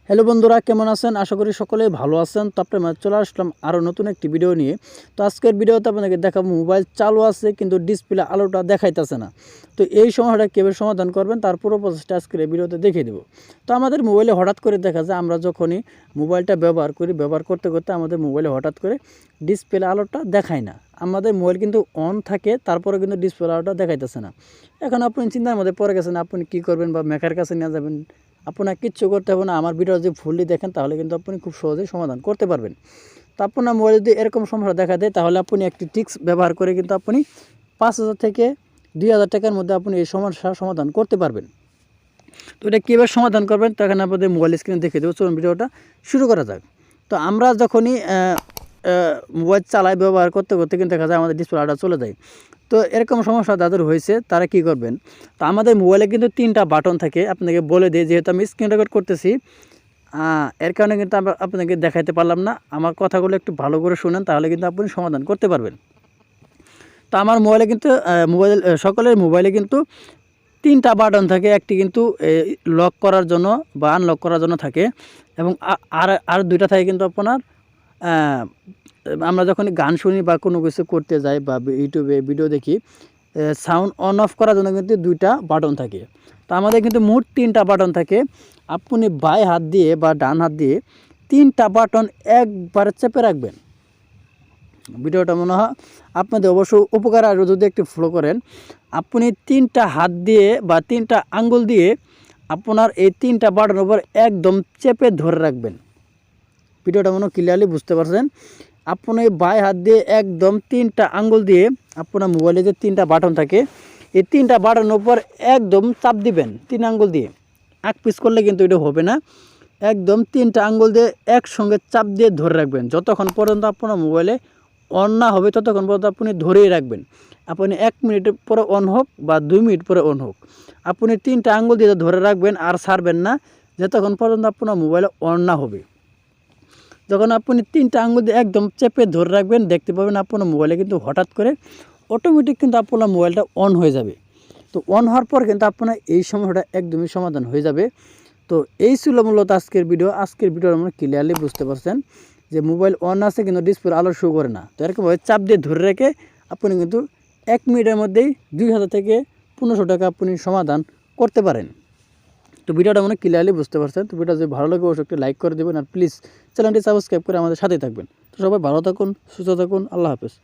Hello বন্ধুরা, কেমন আছেন? আশা করি সকলেই ভালো আছেন। তো আপনার মাঝে চলে আসলাম আরও নতুন একটি ভিডিও নিয়ে। তো আজকের ভিডিওতে আপনাদেরকে দেখাবো মোবাইল চালু আছে কিন্তু ডিসপ্লে আলোটা দেখাইতেছে না। তো এই সমস্যাটা কীভাবে সমাধান করবেন তার পুরো প্রসেসটা আজকের এই ভিডিওতে দেখিয়ে দেবো। তো আমাদের মোবাইলে হঠাৎ করে দেখা যায় আমরা যখনই মোবাইলটা ব্যবহার করতে করতে আমাদের মোবাইলে হঠাৎ করে ডিসপ্লে আলোটা দেখায় না। আমাদের মোবাইল কিন্তু অন থাকে, তারপরে কিন্তু ডিসপ্লে আলোটা দেখাইতেছে না। এখন আপনি চিন্তার মধ্যে পড়ে গেছেন, আপনি কী করবেন বা মেকার কাছে নিয়ে যাবেন। আপনার কিচ্ছু করতে হবে না, আমার ভিডিও যদি ফুললি দেখেন তাহলে কিন্তু আপনি খুব সহজেই সমাধান করতে পারবেন। তো আপনার মোবাইলে যদি এরকম সমস্যা দেখা দেয় তাহলে আপনি একটি টিক্স ব্যবহার করে কিন্তু আপনি 5,000 থেকে 2,000 টাকার মধ্যে আপনি এই সমস্যার সমাধান করতে পারবেন। তো এটা কীভাবে সমাধান করবেন তখন আপনাদের মোবাইল স্ক্রিনে দেখে দেবো। চলুন ভিডিওটা শুরু করা যাক। তো আমরা যখনই মোবাইল চালাই ব্যবহার করতে করতে কিন্তু দেখা যায় আমাদের ডিসপ্লে আলোটা চলে যায়। তো এরকম সমস্যা যাদের হয়েছে তারা কি করবেন, তো আমাদের মোবাইলে কিন্তু 3টা বাটন থাকে। আপনাকে বলে দিই, যেহেতু আমি স্ক্রিন রেকর্ড করতেছি এর কারণে কিন্তু আমরা আপনাকে দেখাইতে পারলাম না। আমার কথাগুলো একটু ভালো করে শুনেন, তাহলে কিন্তু আপনি সমাধান করতে পারবেন। তো আমার মোবাইলে কিন্তু সকলের মোবাইলে কিন্তু 3টা বাটন থাকে। একটি কিন্তু লক করার জন্য বা আনলক করার জন্য থাকে, এবং আর 2টা থাকে কিন্তু আপনার আমরা যখন গান শুনি বা কোনো কিছু করতে যাই বা ইউটিউবে ভিডিও দেখি, সাউন্ড অন অফ করার জন্য কিন্তু 2টা বাটন থাকে। তো আমাদের কিন্তু মোট 3টা বাটন থাকে। আপনি বাই হাত দিয়ে বা ডান হাত দিয়ে 3টা বাটন একবারে চেপে রাখবেন। ভিডিওটা মনে হয় আপনাদের অবশ্য উপকার আর যদি একটু ফলো করেন। আপনি 3টা হাত দিয়ে বা 3টা আঙ্গুল দিয়ে আপনার এই 3টা বাটনের উপর একদম চেপে ধরে রাখবেন। ভিডিওটা মনে ক্লিয়ারলি বুঝতে পারছেন। আপনি বাই হাত দিয়ে একদম 3টা আঙ্গুল দিয়ে আপনার মোবাইলে যে 3টা বাটন থাকে এই 3টা বাটনের উপর একদম চাপ দিবেন 3 আঙ্গুল দিয়ে। এক পিস করলে কিন্তু এটা হবে না। একদম 3টা আঙ্গুল দিয়ে একসঙ্গে চাপ দিয়ে ধরে রাখবেন। যতক্ষণ পর্যন্ত আপনার মোবাইলে অন না হবে ততক্ষণ পর্যন্ত আপনি ধরেই রাখবেন। আপনি 1 মিনিট পরে অন হোক বা 2 মিনিট পরে অন হোক, আপনি 3টা আঙ্গুল দিয়ে ধরে রাখবেন আর ছাড়বেন না যতক্ষণ পর্যন্ত আপনার মোবাইলে অন না হবে। যখন আপনি 3টা আঙ্গুল দিয়ে একদম চেপে ধরে রাখবেন, দেখতে পাবেন আপনার মোবাইলে কিন্তু হঠাৎ করে অটোমেটিক কিন্তু আপনার মোবাইলটা অন হয়ে যাবে। তো অন হওয়ার পর কিন্তু আপনার এই সমস্যাটা একদমই সমাধান হয়ে যাবে। তো এই ছিল মূলত আজকের ভিডিও। আজকের ভিডিওর আমরা ক্লিয়ারলি বুঝতে পারছেন যে মোবাইল অন আছে কিন্তু ডিসপ্লে আলো শো করে না। তো এরকমভাবে চাপ দিয়ে ধরে রেখে আপনি কিন্তু 1 মিনিটের মধ্যেই 2,000 থেকে 1,500 টাকা আপনি সমাধান করতে পারেন। তো ভিডিওটা মনে ক্লিয়ারলি বুঝতে পারছেন। তো ভিডিও যদি ভালো লাগে অবশ্যই একটু লাইক করে দেবেন, আর প্লিজ চ্যানেলটি সাবস্ক্রাইব করে আমাদের সাথেই থাকবেন। তো সবাই ভালো থাকুন, সুস্থ থাকুন, আল্লাহ হাফেজ।